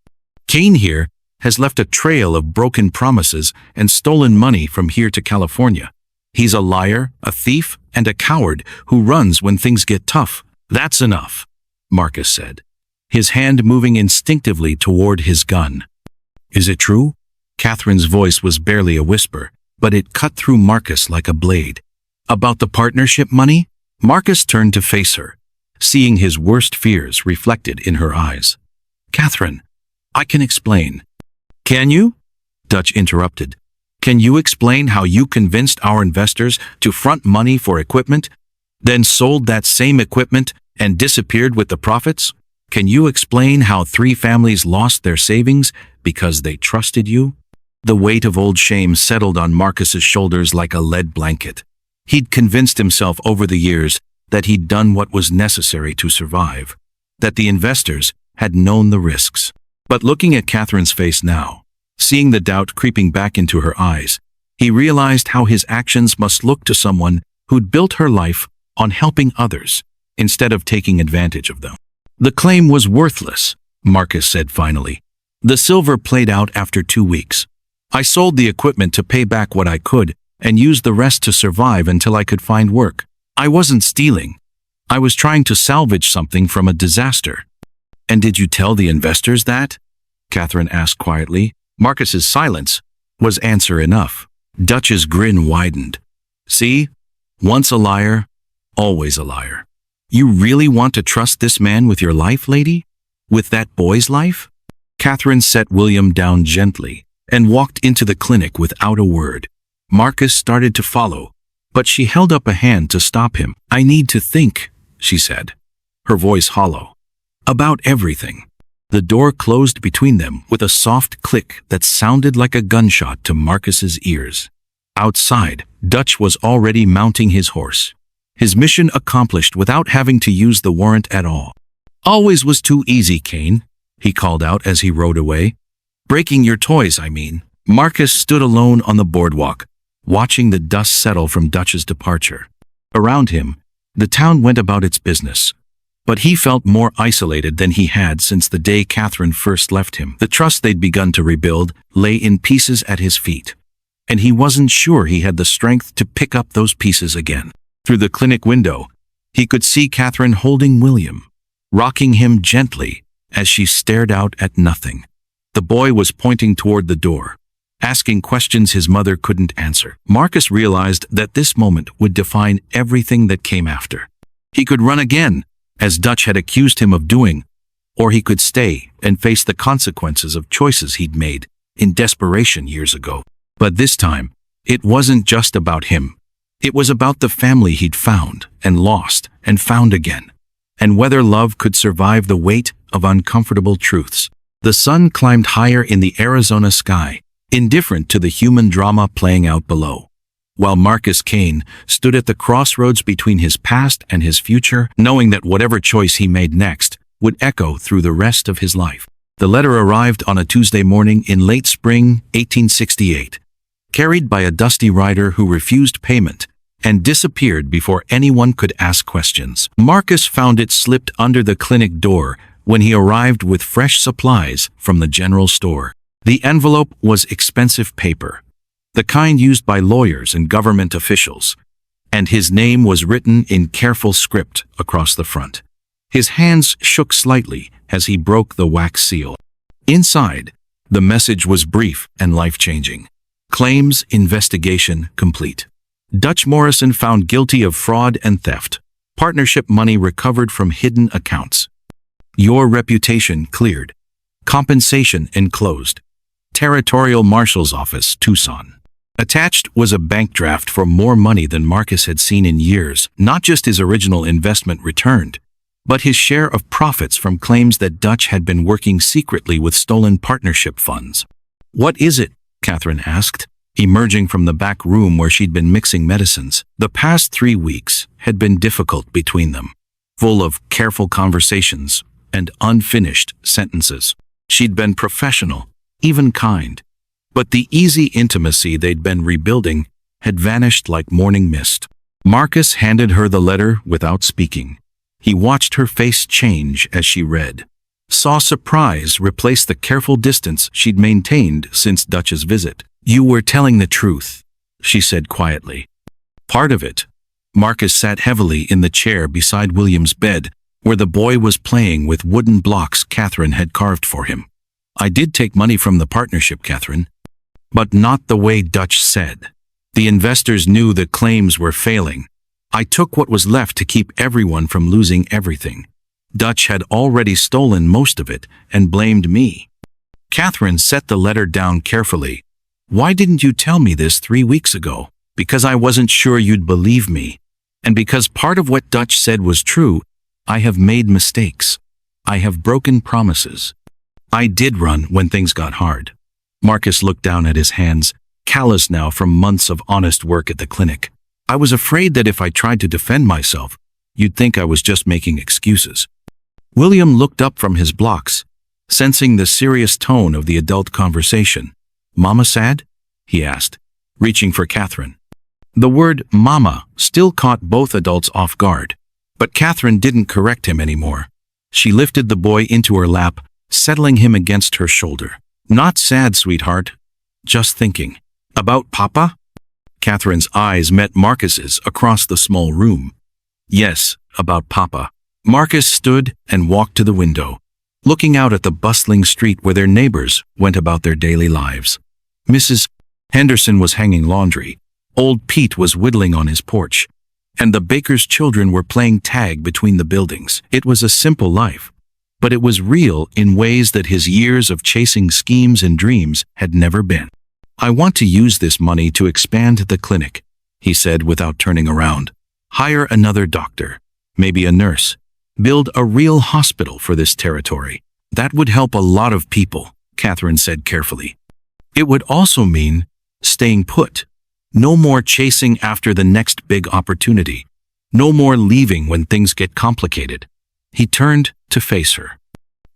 Kane here has left a trail of broken promises and stolen money from here to California. He's a liar, a thief, and a coward who runs when things get tough." "That's enough," Marcus said. his hand moving instinctively toward his gun. "Is it true?" Catherine's voice was barely a whisper, but it cut through Marcus like a blade. "About the partnership money?" Marcus turned to face her, seeing his worst fears reflected in her eyes. "Catherine, I can explain." "Can you?" Dutch interrupted. "Can you explain how you convinced our investors to front money for equipment, then sold that same equipment and disappeared with the profits? Can you explain how 3 families lost their savings because they trusted you?" The weight of old shame settled on Marcus's shoulders like a lead blanket. He'd convinced himself over the years that he'd done what was necessary to survive, that the investors had known the risks. But looking at Catherine's face now, seeing the doubt creeping back into her eyes, he realized how his actions must look to someone who'd built her life on helping others instead of taking advantage of them. "The claim was worthless," Marcus said finally. "The silver played out after 2 weeks. I sold the equipment to pay back what I could and used the rest to survive until I could find work. I wasn't stealing. I was trying to salvage something from a disaster." "And did you tell the investors that?" Catherine asked quietly. Marcus's silence was answer enough. Dutch's grin widened. "See? Once a liar, always a liar. You really want to trust this man with your life, lady? With that boy's life?" Catherine set William down gently and walked into the clinic without a word. Marcus started to follow, but she held up a hand to stop him. "I need to think," she said, her voice hollow, "about everything." The door closed between them with a soft click that sounded like a gunshot to Marcus's ears. Outside, Dutch was already mounting his horse, his mission accomplished without having to use the warrant at all. "Always was too easy, Kane," he called out as he rode away. "Breaking your toys, I mean." Marcus stood alone on the boardwalk, watching the dust settle from Dutch's departure. Around him, the town went about its business, but he felt more isolated than he had since the day Catherine first left him. The trust they'd begun to rebuild lay in pieces at his feet, and he wasn't sure he had the strength to pick up those pieces again. Through the clinic window, he could see Catherine holding William, rocking him gently as she stared out at nothing. The boy was pointing toward the door, asking questions his mother couldn't answer. Marcus realized that this moment would define everything that came after. He could run again, as Dutch had accused him of doing, or he could stay and face the consequences of choices he'd made in desperation years ago. But this time, it wasn't just about him. It was about the family he'd found and lost and found again, and whether love could survive the weight of uncomfortable truths. The sun climbed higher in the Arizona sky, indifferent to the human drama playing out below, while Marcus Kane stood at the crossroads between his past and his future, knowing that whatever choice he made next would echo through the rest of his life. The letter arrived on a Tuesday morning in late spring 1868, carried by a dusty rider who refused payment and disappeared before anyone could ask questions. Marcus found it slipped under the clinic door when he arrived with fresh supplies from the general store. The envelope was expensive paper, the kind used by lawyers and government officials, and his name was written in careful script across the front. His hands shook slightly as he broke the wax seal. Inside, the message was brief and life-changing. Claims investigation complete. Dutch Morrison found guilty of fraud and theft. Partnership money recovered from hidden accounts. Your reputation cleared. Compensation enclosed. Territorial Marshal's Office, Tucson. Attached was a bank draft for more money than Marcus had seen in years, not just his original investment returned, but his share of profits from claims that Dutch had been working secretly with stolen partnership funds. "What is it?" Catherine asked, emerging from the back room where she'd been mixing medicines. The past 3 weeks had been difficult between them, full of careful conversations and unfinished sentences. She'd been professional, even kind, but the easy intimacy they'd been rebuilding had vanished like morning mist. Marcus handed her the letter without speaking. He watched her face change as she read, saw surprise replace the careful distance she'd maintained since Dutch's visit. "You were telling the truth," she said quietly. "Part of it." Marcus sat heavily in the chair beside William's bed, where the boy was playing with wooden blocks Catherine had carved for him. I did take money from the partnership, Catherine, but not the way Dutch said. The investors knew the claims were failing. I took what was left to keep everyone from losing everything. Dutch had already stolen most of it and blamed me. Catherine set the letter down carefully. Why didn't you tell me this 3 weeks ago? Because I wasn't sure you'd believe me. And because part of what Dutch said was true, I have made mistakes. I have broken promises. I did run when things got hard. Marcus looked down at his hands, callous now from months of honest work at the clinic. I was afraid that if I tried to defend myself, you'd think I was just making excuses. William looked up from his blocks, sensing the serious tone of the adult conversation. Mama sad? He asked, reaching for Catherine. The word mama still caught both adults off guard, but Catherine didn't correct him anymore. She lifted the boy into her lap, settling him against her shoulder. Not sad, sweetheart. Just thinking. About Papa? Catherine's eyes met Marcus's across the small room. Yes, about Papa. Marcus stood and walked to the window, looking out at the bustling street where their neighbors went about their daily lives. Mrs. Henderson was hanging laundry. Old Pete was whittling on his porch, and the baker's children were playing tag between the buildings. It was a simple life, but it was real in ways that his years of chasing schemes and dreams had never been. I want to use this money to expand the clinic, he said without turning around. Hire another doctor, maybe a nurse. Build a real hospital for this territory. That would help a lot of people, Catherine said carefully. It would also mean staying put. No more chasing after the next big opportunity. No more leaving when things get complicated. He turned to face her.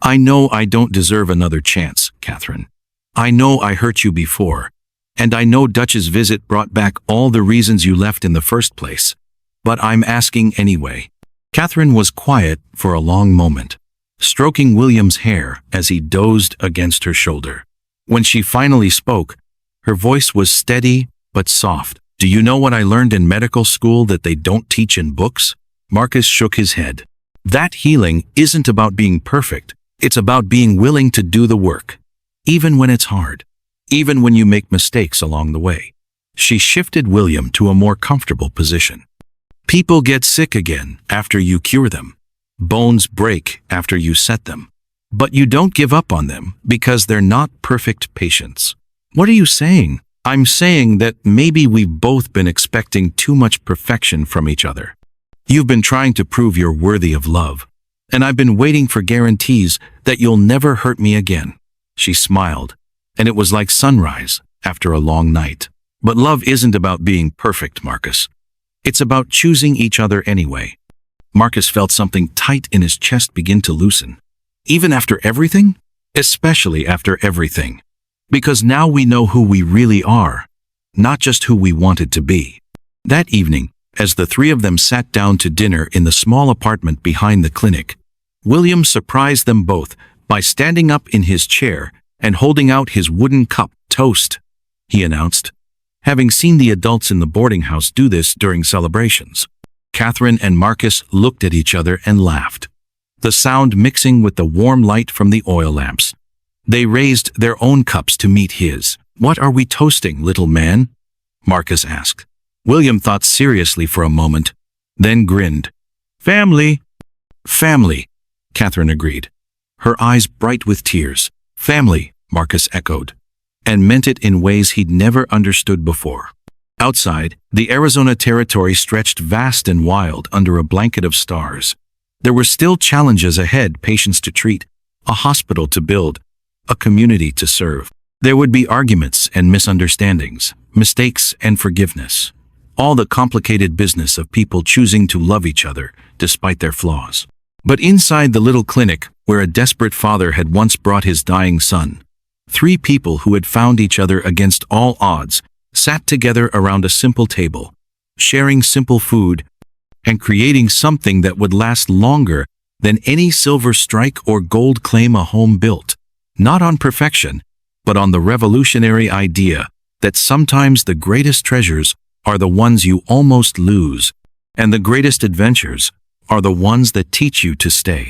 I know I don't deserve another chance, Catherine. I know I hurt you before, and I know Dutch's visit brought back all the reasons you left in the first place. But I'm asking anyway. Catherine was quiet for a long moment, stroking William's hair as he dozed against her shoulder. When she finally spoke, her voice was steady but soft. Do you know what I learned in medical school that they don't teach in books? Marcus shook his head. That healing isn't about being perfect. It's about being willing to do the work, even when it's hard, even when you make mistakes along the way. She shifted William to a more comfortable position. People get sick again after you cure them. Bones break after you set them. But you don't give up on them because they're not perfect patients. What are you saying? I'm saying that maybe we've both been expecting too much perfection from each other. You've been trying to prove you're worthy of love, and I've been waiting for guarantees that you'll never hurt me again. She smiled, and it was like sunrise after a long night. But love isn't about being perfect, Marcus. It's about choosing each other anyway. Marcus felt something tight in his chest begin to loosen. Even after everything? Especially after everything. Because now we know who we really are, not just who we wanted to be. That evening, as the three of them sat down to dinner in the small apartment behind the clinic, William surprised them both by standing up in his chair and holding out his wooden cup. Toast, he announced, having seen the adults in the boarding house do this during celebrations. Catherine and Marcus looked at each other and laughed, the sound mixing with the warm light from the oil lamps. They raised their own cups to meet his. What are we toasting, little man? Marcus asked. William thought seriously for a moment, then grinned. Family. Family, Catherine agreed, her eyes bright with tears. Family, Marcus echoed, and meant it in ways he'd never understood before. Outside, the Arizona territory stretched vast and wild under a blanket of stars. There were still challenges ahead, patients to treat, a hospital to build, a community to serve. There would be arguments and misunderstandings, mistakes and forgiveness. All the complicated business of people choosing to love each other despite their flaws. But inside the little clinic, where a desperate father had once brought his dying son, three people who had found each other against all odds sat together around a simple table, sharing simple food and creating something that would last longer than any silver strike or gold claim a home built. Not on perfection, but on the revolutionary idea that sometimes the greatest treasures are the ones you almost lose, and the greatest adventures are the ones that teach you to stay.